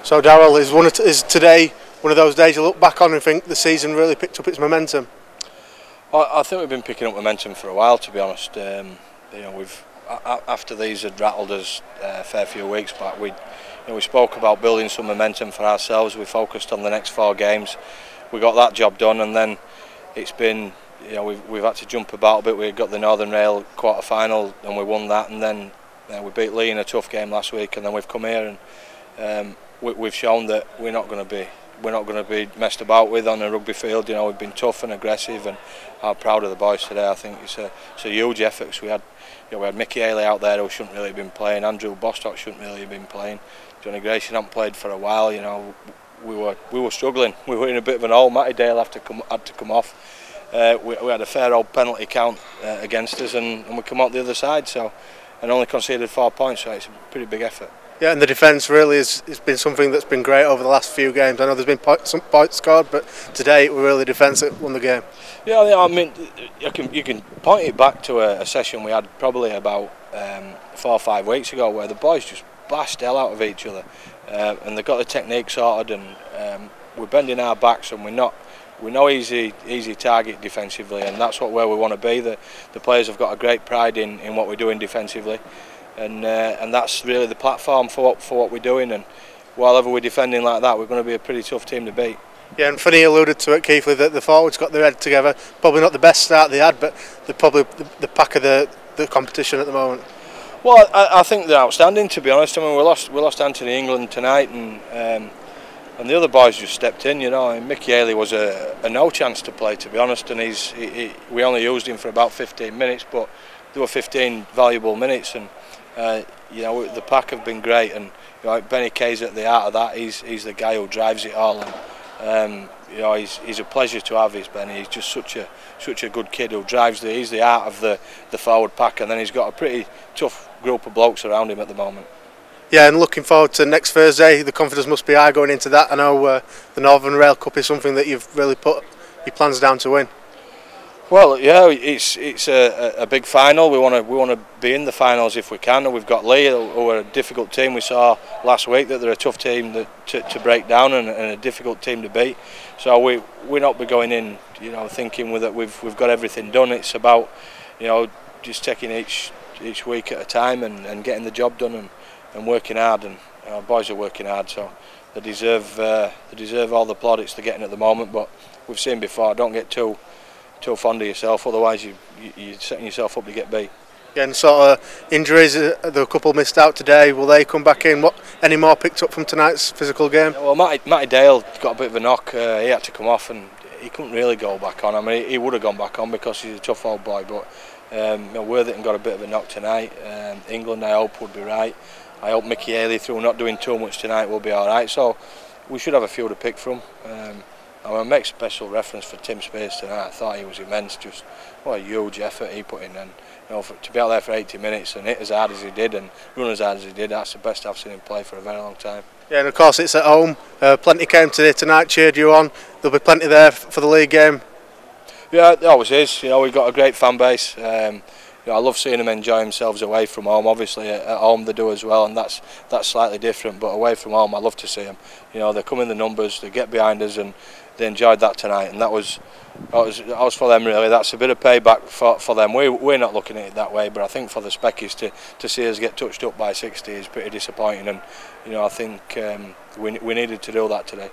So Darryl, is today one of those days you look back on and think the season really picked up its momentum? I think we've been picking up momentum for a while, to be honest. We've after these had rattled us a fair few weeks back. We spoke about building some momentum for ourselves. We focused on the next 4 games. We got that job done, and then it's been, we've had to jump about a bit. We got the Northern Rail quarter final and we won that, and then we beat Lee in a tough game last week, and then we've come here and we've shown that we're not going to be messed about with on a rugby field. We've been tough and aggressive, and I'm proud of the boys today. I think it's a huge effort. We had Mickey Haley out there who shouldn't really have been playing. Andrew Bostock shouldn't really have been playing. Johnny Grayson hadn't played for a while. We were struggling. We were in a bit of an hole. Matty Dale had to come off. We had a fair old penalty count against us, and we come out the other side. And only conceded 4 points. So it's a pretty big effort. Yeah, and the defence really has been something that's been great over the last few games. I know there's been some points scored, but today it was really the defence that won the game. Yeah, I mean, you can point it back to a session we had probably about 4 or 5 weeks ago, where the boys just bashed hell out of each other, and they got the technique sorted, and we're bending our backs, and we're no easy target defensively, and that's where we want to be. The players have got a great pride in what we're doing defensively. And that's really the platform for what we're doing, and while ever we're defending like that, we're going to be a pretty tough team to beat. Yeah, and Finney alluded to it, Keithley, that the forwards got their head together. Probably not the best start they had, but they're probably the pack of the competition at the moment. Well, I think they're outstanding, to be honest. I mean, we lost Anthony England tonight, and the other boys just stepped in. And Mickey Haley was a no chance to play, to be honest, and we only used him for about 15 minutes, but there were 15 valuable minutes, and the pack have been great, and Benny Kay's at the heart of that. He's the guy who drives it all, and he's a pleasure to have. Benny. He's just such a good kid who drives he's the heart of the forward pack, and then he's got a pretty tough group of blokes around him at the moment. Yeah, and looking forward to next Thursday. The confidence must be high going into that. I know the Northern Rail Cup is something that you've really put your plans down to win. Well, yeah, it's a big final. We want to be in the finals if we can. And we've got Lee, who are a difficult team. We saw last week that they're a tough team to break down and a difficult team to beat. So we're not be going in, thinking that we've got everything done. It's about, just taking each week at a time and getting the job done and working hard. And our boys are working hard, so they deserve all the plaudits they're getting at the moment. But we've seen before, don't get too fond of yourself, otherwise you're setting yourself up to get beat. Yeah, and sort of injuries, there were a couple missed out today. Will they come back in? Any more picked up from tonight's physical game? Yeah, well, Matty Dale got a bit of a knock. He had to come off, and he couldn't really go back on. I mean, he would have gone back on because he's a tough old boy, but Worthington got a bit of a knock tonight. England, I hope, would be right. I hope Mickey Haley, through not doing too much tonight, will be all right. So we should have a few to pick from. I want to make special reference for Tim Spears tonight. I thought he was immense. Just what a huge effort he put in, and to be out there for 80 minutes and hit as hard as he did and run as hard as he did, that's the best I've seen him play for a very long time. Yeah, and of course it's at home. Plenty came today tonight, cheered you on. There'll be plenty there for the league game. Yeah, it always is. We've got a great fan base. I love seeing them enjoy themselves away from home. Obviously at home they do as well, and that's slightly different. But away from home, I love to see them. They come in the numbers, they get behind us, and they enjoyed that tonight. And that was for them really. That's a bit of payback for them. We're not looking at it that way, but I think for the Speckies to see us get touched up by 60 is pretty disappointing. And I think we needed to do that today.